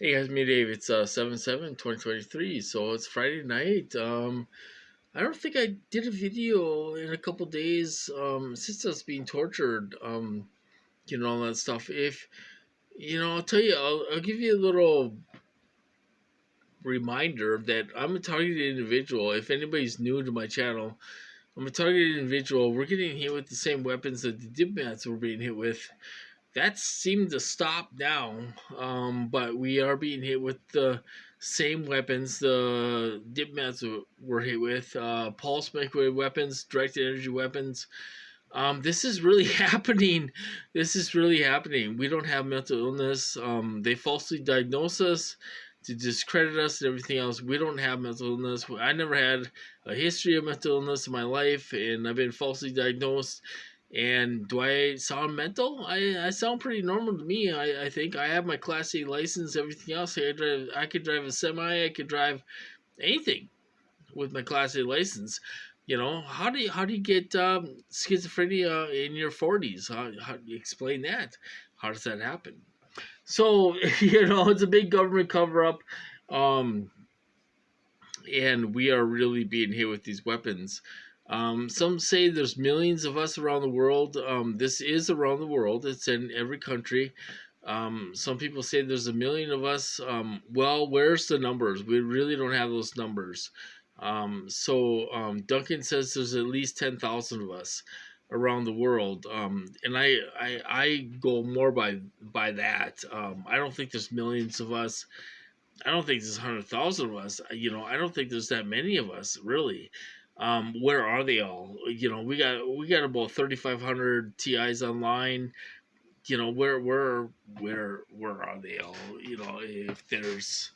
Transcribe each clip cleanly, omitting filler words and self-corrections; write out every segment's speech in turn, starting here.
Hey guys, me Dave. It's 7/7/2023, so it's Friday night. I don't think I did a video in a couple days since I was being tortured. All that stuff. If I'll tell you, I'll give you a little reminder that I'm a targeted individual. If anybody's new to my channel, I'm a targeted individual. We're getting hit with the same weapons that the diplomats were being hit with. That seemed to stop now, but we are being hit with the same weapons the diplomats were hit with, pulse microwave weapons, directed energy weapons. This is really happening. This is really happening. We don't have mental illness. They falsely diagnose us to discredit us and everything else. We don't have mental illness. I never had a history of mental illness in my life, and I've been falsely diagnosed. And do I sound mental? I sound pretty normal to me. I think I have my Class A license, everything else. I could drive a semi. I could drive anything with my Class A license. How do you get schizophrenia in your 40s? How do you explain that? How does that happen? So it's a big government cover up, um, and we are really being hit with these weapons. Some say there's millions of us around the world. This is around the world. It's in every country. Some people say there's a million of us. Well, where's the numbers? We really don't have those numbers. Duncan says there's at least 10,000 of us around the world, and I go more by that. I don't think there's millions of us. I don't think there's 100,000 of us. I don't think there's that many of us really. Where are they all? We got about 3,500 TIs online. Where are they all? If there's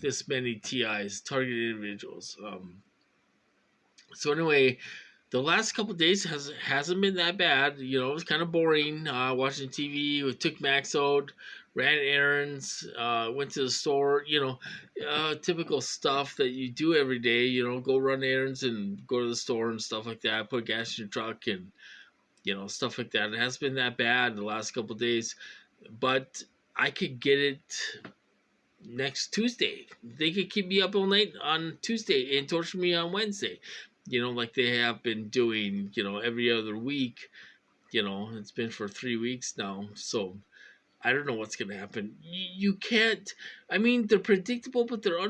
this many TIs, targeted individuals. So anyway, the last couple of days hasn't been that bad. It was kind of boring watching TV. We took Max out, ran errands, went to the store. Typical stuff that you do every day. Go run errands and go to the store and stuff like that. Put gas in your truck and stuff like that. It hasn't been that bad the last couple of days, but I could get it next Tuesday. They could keep me up all night on Tuesday and torture me on Wednesday. Like they have been doing, every other week. It's been for 3 weeks now. So I don't know what's going to happen. You can't, I mean, they're predictable, but they're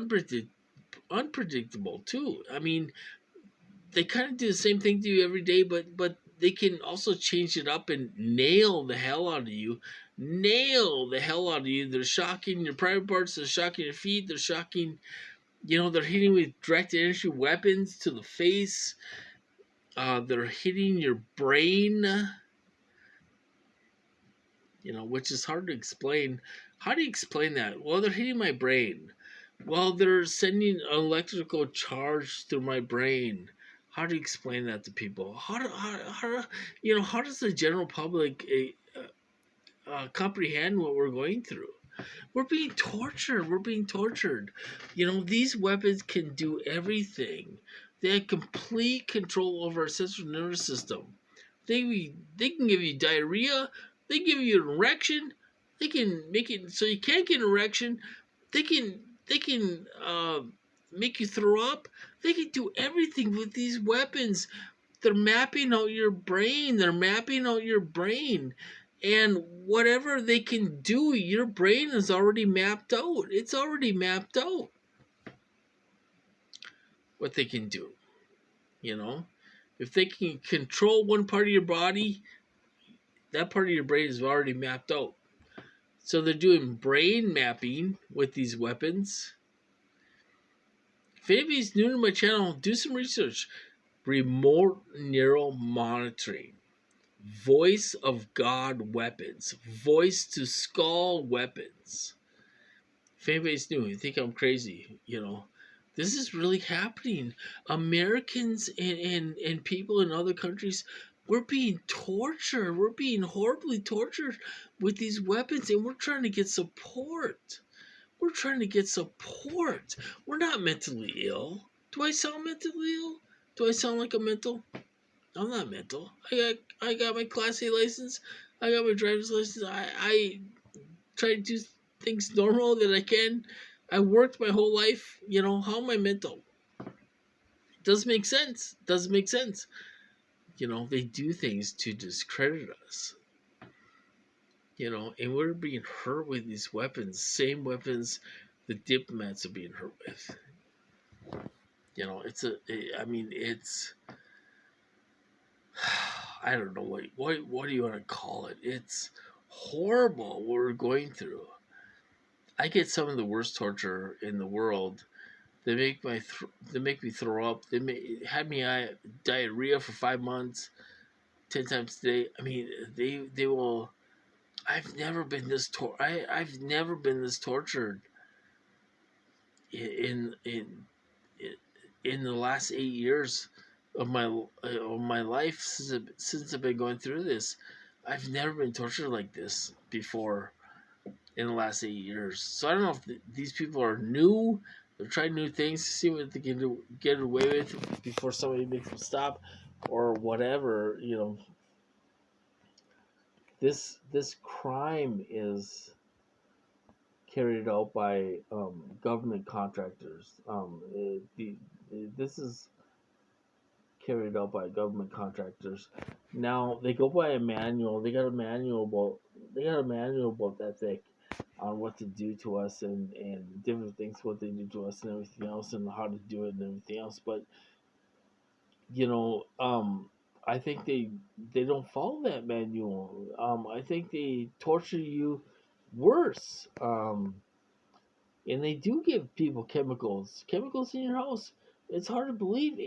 unpredictable too. I mean, they kind of do the same thing to you every day, but they can also change it up and nail the hell out of you. Nail the hell out of you. They're shocking your private parts. They're shocking your feet. They're shocking. They're hitting with direct energy weapons to the face. They're hitting your brain. Which is hard to explain. How do you explain that? Well, they're hitting my brain. Well, they're sending an electrical charge through my brain. How do you explain that to people? How does the general public comprehend what we're going through? We're being tortured. We're being tortured. These weapons can do everything. They have complete control over our central nervous system. They can give you diarrhea. They give you an erection. They can make it so you can't get an erection. They can make you throw up. They can do everything with these weapons. They're mapping out your brain. They're mapping out your brain. And whatever they can do, your brain is already mapped out. It's already mapped out what they can do. If they can control one part of your body, that part of your brain is already mapped out. So they're doing brain mapping with these weapons. If anybody's new to my channel, do some research. Remote neural monitoring. Voice of God weapons. Voice to skull weapons. If anybody's new, you think I'm crazy, this is really happening. Americans and people in other countries, we're being tortured. We're being horribly tortured with these weapons, and we're trying to get support. We're trying to get support. We're not mentally ill. Do I sound mentally ill? Do I sound like I'm mental? I'm not mental. I got my Class A license. I got my driver's license. I try to do things normal that I can. I worked my whole life. How am I mental? Doesn't make sense. Doesn't make sense. They do things to discredit us. And we're being hurt with these weapons, same weapons the diplomats are being hurt with. I mean, it's, I don't know what do you want to call it? It's horrible what we're going through. I get some of the worst torture in the world. They make me throw up. Had me diarrhea for 5 months, 10 times a day. I mean, they will. I've never been I've never been this tortured in in in the last 8 years of my life since I've been going through this. I've never been tortured like this before in the last 8 years. So I don't know if these people are new. They're trying new things to see what they can get away with before somebody makes them stop, or whatever. This crime is carried out by government contractors. This is carried out by government contractors. Now they go by a manual. They got a manual about that thick on what to do to us, and different things, what they do to us and everything else, and how to do it and everything else. But you know, I think they don't follow that manual. I think they torture you worse. And they do give people chemicals in your house. It's hard to believe.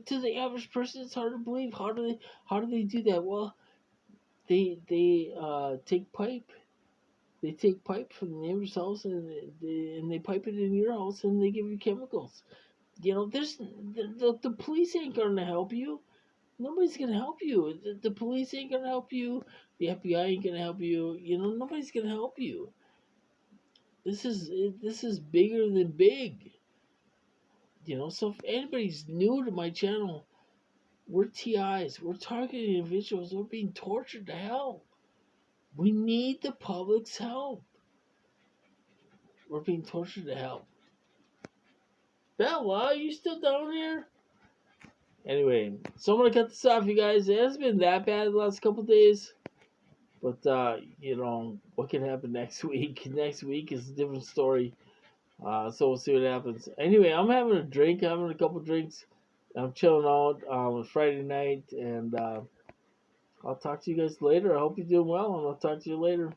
To the average person, it's hard to believe. How do they do that? Well, they take pipe. They take pipe from the neighbor's house, and they pipe it in your house, and they give you chemicals. There's the police ain't gonna help you. Nobody's gonna help you. The police ain't gonna help you. The FBI ain't gonna help you. Nobody's gonna help you. This is bigger than big. So if anybody's new to my channel, we're TIs. We're targeted individuals. We're being tortured to hell. We need the public's help. We're being tortured to hell. Bella, are you still down here? Anyway, so I'm gonna cut this off, you guys. It hasn't been that bad the last couple days. But what can happen next week? Next week is a different story. So we'll see what happens. Anyway, I'm having a drink. I'm having a couple drinks. I'm chilling out on Friday night, and I'll talk to you guys later. I hope you're doing well, and I'll talk to you later.